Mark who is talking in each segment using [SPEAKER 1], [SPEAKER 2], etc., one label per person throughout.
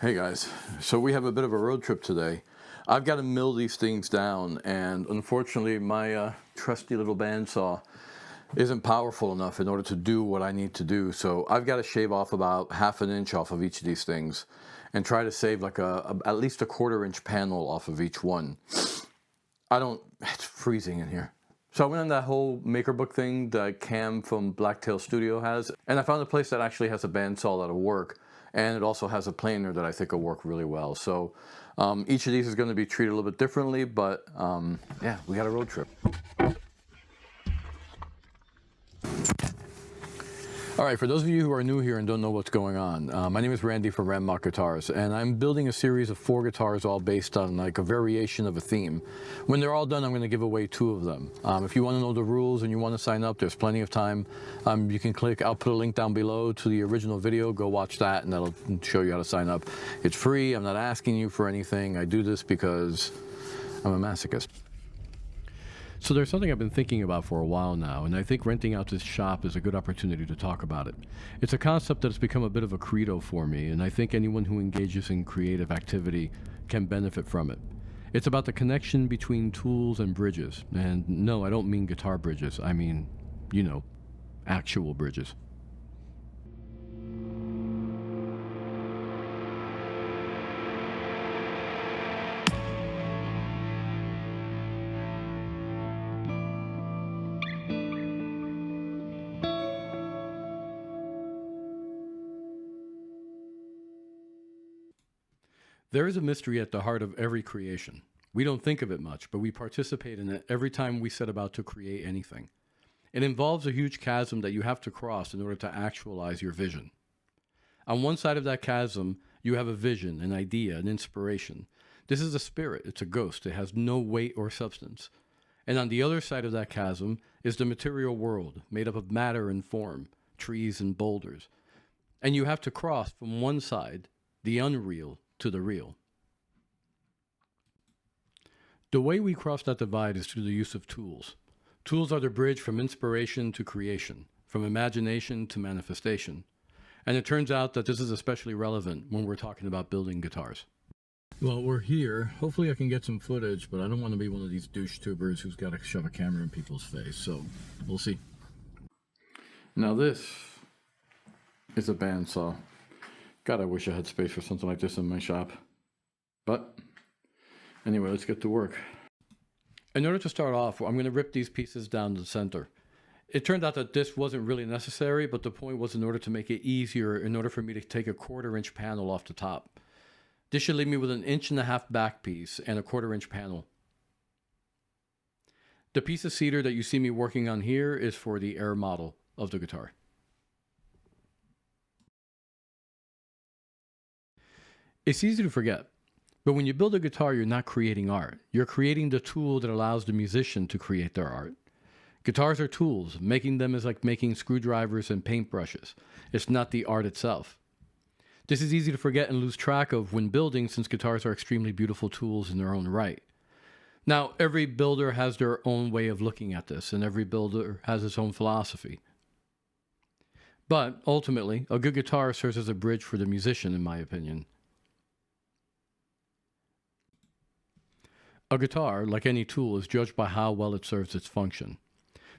[SPEAKER 1] Hey guys, so we have a bit of a road trip today. I've got to mill these things down, and unfortunately, my trusty little bandsaw isn't powerful enough in order to do what I need to do. So I've got to shave off about half an inch off of each of these things, and try to save like at least a quarter-inch panel off of each one. It's freezing in here. So I went on that whole MakerBook thing that Cam from Blacktail Studio has, and I found a place that actually has a bandsaw that'll work, and it also has a planer that I think will work really well. So each of these is going to be treated a little bit differently, but yeah, we got a road trip. All right, for those of you who are new here and don't know what's going on, my name is Randy from Randmock Guitars, and I'm building a series of 4 guitars all based on like a variation of a theme. When they're all done, I'm going to give away 2 of them. If you want to know the rules and you want to sign up, there's plenty of time. You can click, I'll put a link down below to the original video, go watch that, and that'll show you how to sign up. It's free, I'm not asking you for anything. I do this because I'm a masochist. So there's something I've been thinking about for a while now, and I think renting out this shop is a good opportunity to talk about it. It's a concept that has become a bit of a credo for me, and I think anyone who engages in creative activity can benefit from it. It's about the connection between tools and bridges. And no, I don't mean guitar bridges. I mean, you know, actual bridges. There is a mystery at the heart of every creation. We don't think of it much, but we participate in it every time we set about to create anything. It involves a huge chasm that you have to cross in order to actualize your vision. On one side of that chasm, you have a vision, an idea, an inspiration. This is a spirit, it's a ghost, it has no weight or substance. And on the other side of that chasm is the material world, made up of matter and form, trees and boulders. And you have to cross from one side, the unreal, to the real. The way we cross that divide is through the use of tools. Tools are the bridge from inspiration to creation, from imagination to manifestation. And it turns out that this is especially relevant when we're talking about building guitars. Well, we're here. Hopefully I can get some footage, but I don't want to be one of these douche tubers who's got to shove a camera in people's face, so we'll see. Now this is a bandsaw. God, I wish I had space for something like this in my shop. But anyway, let's get to work. In order to start off, I'm going to rip these pieces down to the center. It turned out that this wasn't really necessary, but the point was in order to make it easier, in order for me to take a 1/4-inch panel off the top. This should leave me with an 1.5 inch back piece and a 1/4-inch panel. The piece of cedar that you see me working on here is for the air model of the guitar. It's easy to forget, but when you build a guitar, you're not creating art. You're creating the tool that allows the musician to create their art. Guitars are tools. Making them is like making screwdrivers and paintbrushes. It's not the art itself. This is easy to forget and lose track of when building, since guitars are extremely beautiful tools in their own right. Now, every builder has their own way of looking at this, and every builder has its own philosophy. But ultimately, a good guitar serves as a bridge for the musician, in my opinion. A guitar, like any tool, is judged by how well it serves its function.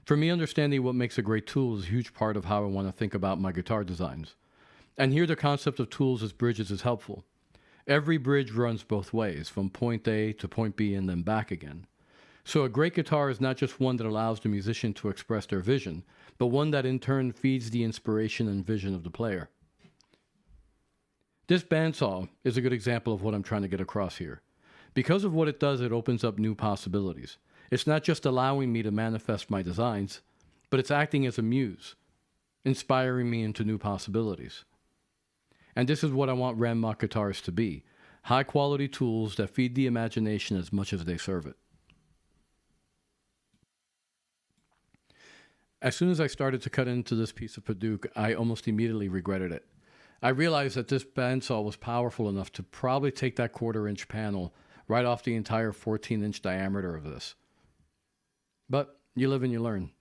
[SPEAKER 1] For me, understanding what makes a great tool is a huge part of how I want to think about my guitar designs. And here the concept of tools as bridges is helpful. Every bridge runs both ways, from point A to point B and then back again. So a great guitar is not just one that allows the musician to express their vision, but one that in turn feeds the inspiration and vision of the player. This bandsaw is a good example of what I'm trying to get across here. Because of what it does, it opens up new possibilities. It's not just allowing me to manifest my designs, but it's acting as a muse, inspiring me into new possibilities. And this is what I want Randmock guitars to be: high-quality tools that feed the imagination as much as they serve it. As soon as I started to cut into this piece of Padauk, I almost immediately regretted it. I realized that this bandsaw was powerful enough to probably take that 1/4-inch panel right off the entire 14-inch diameter of this. But you live and you learn.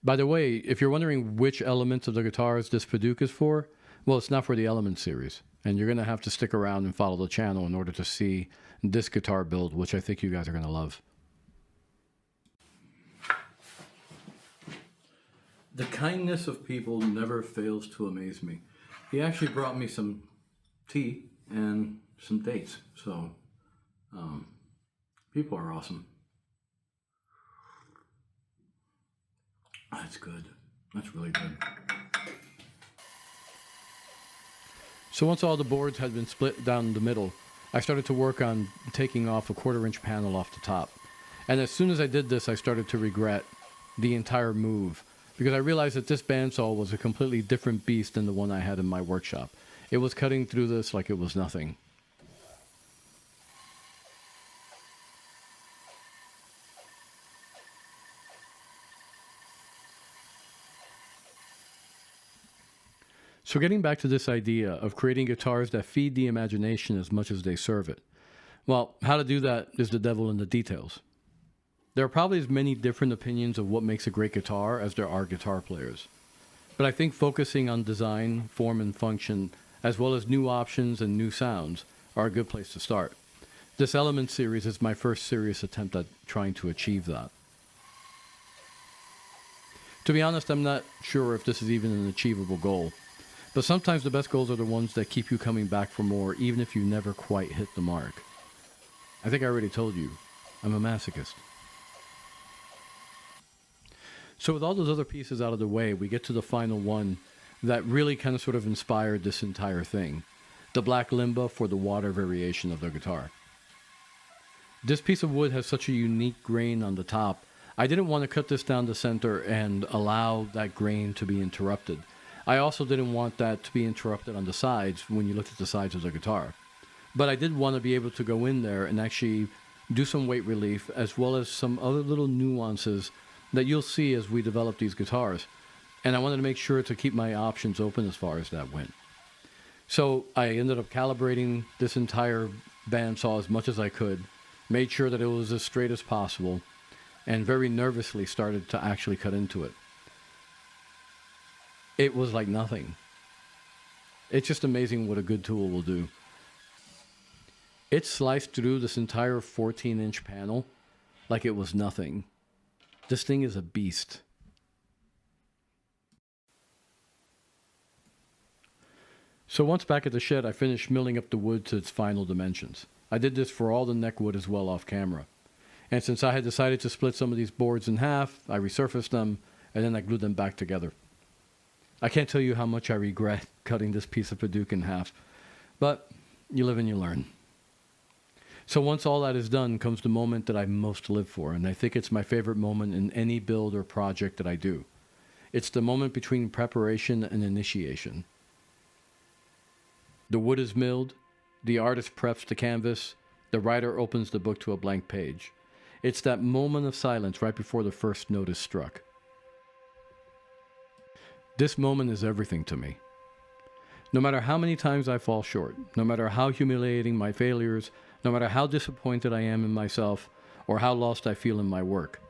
[SPEAKER 1] By the way, if you're wondering which elements of the guitars this Padauk is for, well, it's not for the Element series. And you're going to have to stick around and follow the channel in order to see this guitar build, which I think you guys are going to love. The kindness of people never fails to amaze me. He actually brought me some tea and some dates. So, people are awesome. That's good. That's really good. So once all the boards had been split down the middle, I started to work on taking off a 1/4-inch panel off the top. And as soon as I did this, I started to regret the entire move, because I realized that this bandsaw was a completely different beast than the one I had in my workshop. It was cutting through this like it was nothing. So getting back to this idea of creating guitars that feed the imagination as much as they serve it. Well, how to do that is the devil in the details. There are probably as many different opinions of what makes a great guitar as there are guitar players. But I think focusing on design, form, and function, as well as new options and new sounds, are a good place to start. This Element series is my first serious attempt at trying to achieve that. To be honest, I'm not sure if this is even an achievable goal. But sometimes the best goals are the ones that keep you coming back for more, even if you never quite hit the mark. I think I already told you, I'm a masochist. So with all those other pieces out of the way, we get to the final one that really kind of sort of inspired this entire thing. The black limba for the water variation of the guitar. This piece of wood has such a unique grain on the top. I didn't want to cut this down the center and allow that grain to be interrupted. I also didn't want that to be interrupted on the sides when you looked at the sides of the guitar. But I did want to be able to go in there and actually do some weight relief, as well as some other little nuances that you'll see as we develop these guitars. And I wanted to make sure to keep my options open as far as that went. So I ended up calibrating this entire bandsaw as much as I could, made sure that it was as straight as possible, and very nervously started to actually cut into it. It was like nothing. It's just amazing what a good tool will do. It sliced through this entire 14-inch panel like it was nothing. This thing is a beast. So once back at the shed, I finished milling up the wood to its final dimensions. I did this for all the neck wood as well off camera. And since I had decided to split some of these boards in half, I resurfaced them and then I glued them back together. I can't tell you how much I regret cutting this piece of Padauk in half, but you live and you learn. So once all that is done comes the moment that I most live for, and I think it's my favorite moment in any build or project that I do. It's the moment between preparation and initiation. The wood is milled, the artist preps the canvas, the writer opens the book to a blank page. It's that moment of silence right before the first note is struck. This moment is everything to me. No matter how many times I fall short, no matter how humiliating my failures, no matter how disappointed I am in myself, or how lost I feel in my work,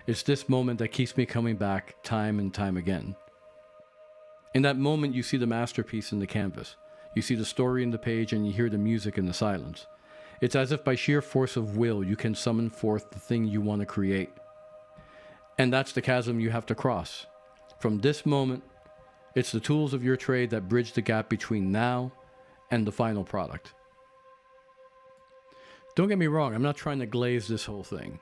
[SPEAKER 1] it's this moment that keeps me coming back time and time again. In that moment, you see the masterpiece in the canvas. You see the story in the page and you hear the music in the silence. It's as if by sheer force of will, you can summon forth the thing you want to create. And that's the chasm you have to cross. From this moment, it's the tools of your trade that bridge the gap between now and the final product. Don't get me wrong, I'm not trying to glaze this whole thing.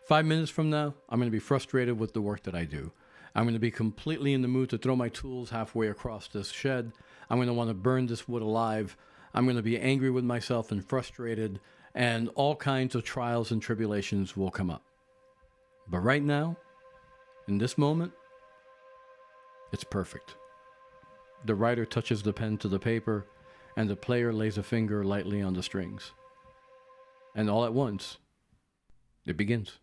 [SPEAKER 1] 5 minutes from now, I'm going to be frustrated with the work that I do. I'm going to be completely in the mood to throw my tools halfway across this shed. I'm going to want to burn this wood alive. I'm going to be angry with myself and frustrated, and all kinds of trials and tribulations will come up. But right now, in this moment, it's perfect. The writer touches the pen to the paper, and the player lays a finger lightly on the strings. And all at once, it begins.